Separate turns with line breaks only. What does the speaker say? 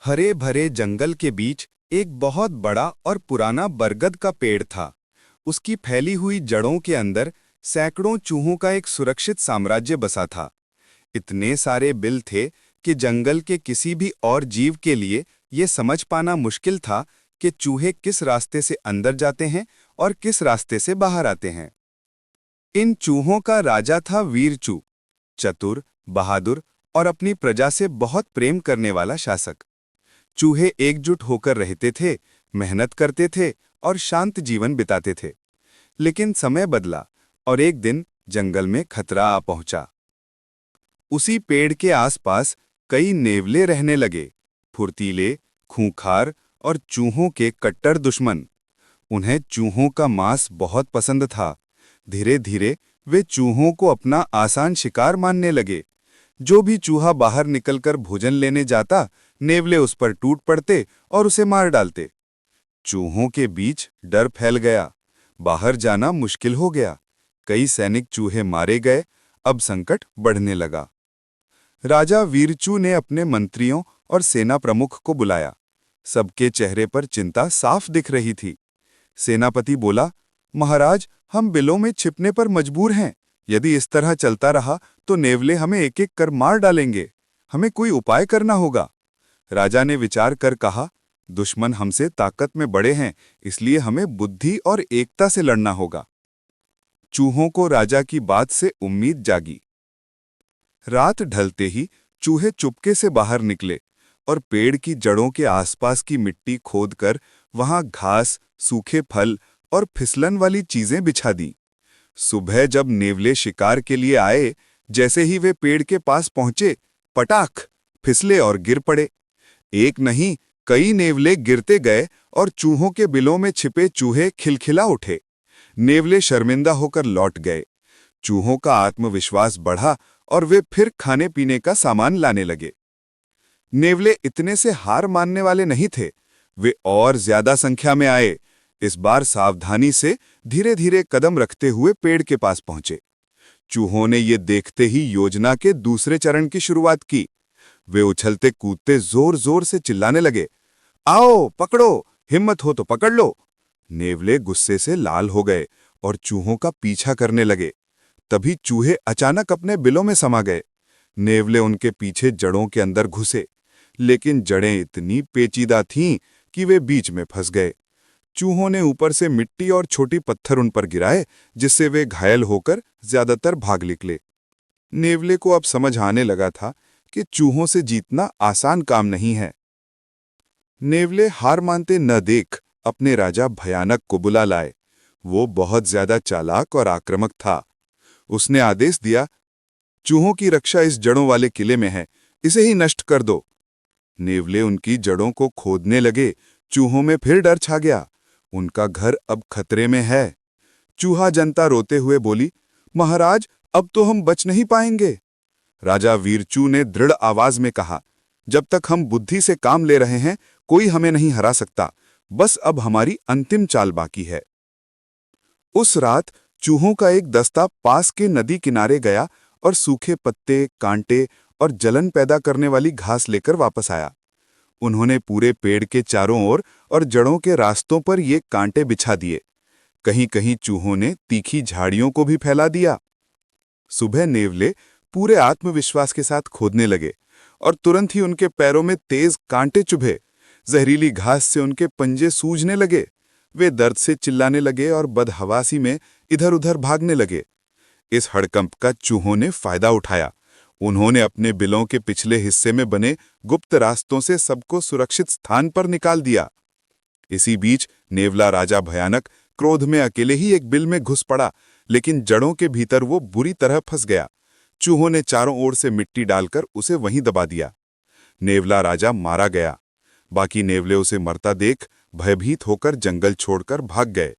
हरे भरे जंगल के बीच एक बहुत बड़ा और पुराना बरगद का पेड़ था। उसकी फैली हुई जड़ों के अंदर सैकड़ों चूहों का एक सुरक्षित साम्राज्य बसा था। इतने सारे बिल थे कि जंगल के किसी भी और जीव के लिए ये समझ पाना मुश्किल था कि चूहे किस रास्ते से अंदर जाते हैं और किस रास्ते से बाहर आते हैं। इन चूहों का राजा था वीरचू, चतुर, बहादुर और अपनी प्रजा से बहुत प्रेम करने वाला शासक। चूहे एकजुट होकर रहते थे, मेहनत करते थे और शांत जीवन बिताते थे। लेकिन समय बदला और एक दिन जंगल में खतरा आ पहुंचा। उसी पेड़ के आसपास कई नेवले रहने लगे, फुर्तीले, खूंखार और चूहों के कट्टर दुश्मन। उन्हें चूहों का मांस बहुत पसंद था। धीरे धीरे वे चूहों को अपना आसान शिकार मानने लगे। जो भी चूहा बाहर निकलकर भोजन लेने जाता, नेवले उस पर टूट पड़ते और उसे मार डालते। चूहों के बीच डर फैल गया। बाहर जाना मुश्किल हो गया। कई सैनिक चूहे मारे गए। अब संकट बढ़ने लगा। राजा वीरचू ने अपने मंत्रियों और सेना प्रमुख को बुलाया। सबके चेहरे पर चिंता साफ दिख रही थी। सेनापति बोला, महाराज, हम बिलों में छिपने पर मजबूर हैं। यदि इस तरह चलता रहा तो नेवले हमें एक एक कर मार डालेंगे। हमें कोई उपाय करना होगा। राजा ने विचार कर कहा, दुश्मन हमसे ताकत में बड़े हैं, इसलिए हमें बुद्धि और एकता से लड़ना होगा। चूहों को राजा की बात से उम्मीद जागी। रात ढलते ही चूहे चुपके से बाहर निकले और पेड़ की जड़ों के आसपास की मिट्टी खोदकर वहां घास, सूखे फल और फिसलन वाली चीजें बिछा दी। सुबह जब नेवले शिकार के लिए आए, जैसे ही वे पेड़ के पास पहुंचे, पटाख, फिसले और गिर पड़े। एक नहीं, कई नेवले गिरते गए और चूहों के बिलों में छिपे चूहे खिलखिला उठे। नेवले शर्मिंदा होकर लौट गए। चूहों का आत्मविश्वास बढ़ा और वे फिर खाने पीने का सामान लाने लगे। नेवले इतने से हार मानने वाले नहीं थे। वे और ज्यादा संख्या में आए। इस बार सावधानी से धीरे धीरे कदम रखते हुए पेड़ के पास पहुंचे। चूहों ने ये देखते ही योजना के दूसरे चरण की शुरुआत की। वे उछलते कूदते जोर जोर से चिल्लाने लगे, आओ पकड़ो, हिम्मत हो तो पकड़ लो। नेवले गुस्से से लाल हो गए और चूहों का पीछा करने लगे। तभी चूहे अचानक अपने बिलों में समा गए। नेवले उनके पीछे जड़ों के अंदर घुसे, लेकिन जड़ें इतनी पेचीदा थीं कि वे बीच में फंस गए। चूहों ने ऊपर से मिट्टी और छोटी पत्थर उन पर गिराए, जिससे वे घायल होकर ज्यादातर भाग निकले। नेवले को अब समझ आने लगा था कि चूहों से जीतना आसान काम नहीं है। नेवले हार मानते न देख अपने राजा भयानक को बुला लाए। वो बहुत ज्यादा चालाक और आक्रामक था। उसने आदेश दिया, चूहों की रक्षा इस जड़ों वाले किले में है, इसे ही नष्ट कर दो। नेवले उनकी जड़ों को खोदने लगे। चूहों में फिर डर छा गया। उनका घर अब खतरे में है। चूहा जनता रोते हुए बोली, महाराज, अब तो हम बच नहीं पाएंगे। राजा वीरचू ने दृढ़ आवाज में कहा, जब तक हम बुद्धि से काम ले रहे हैं, कोई हमें नहीं हरा सकता। बस अब हमारी अंतिम चाल बाकी है। उस रात चूहों का एक दस्ता पास के नदी किनारे गया और सूखे पत्ते, कांटे और जलन पैदा करने वाली घास लेकर वापस आया। उन्होंने पूरे पेड़ के चारों ओर और जड़ों के रास्तों पर ये कांटे बिछा दिए। कहीं कहीं चूहों ने तीखी झाड़ियों को भी फैला दिया। सुबह नेवले पूरे आत्मविश्वास के साथ खोदने लगे और तुरंत ही उनके पैरों में तेज कांटे चुभे। जहरीली घास से उनके पंजे सूजने लगे। वे दर्द से चिल्लाने लगे और बदहवासी में इधर उधर भागने लगे। इस हड़कंप का चूहों ने फायदा उठाया। उन्होंने अपने बिलों के पिछले हिस्से में बने गुप्त रास्तों से सबको सुरक्षित स्थान पर निकाल दिया। इसी बीच नेवला राजा भयानक क्रोध में अकेले ही एक बिल में घुस पड़ा, लेकिन जड़ों के भीतर वो बुरी तरह फंस गया। चूहों ने चारों ओर से मिट्टी डालकर उसे वहीं दबा दिया। नेवला राजा मारा गया। बाकी नेवले उसे मरता देख भयभीत होकर जंगल छोड़कर भाग गए।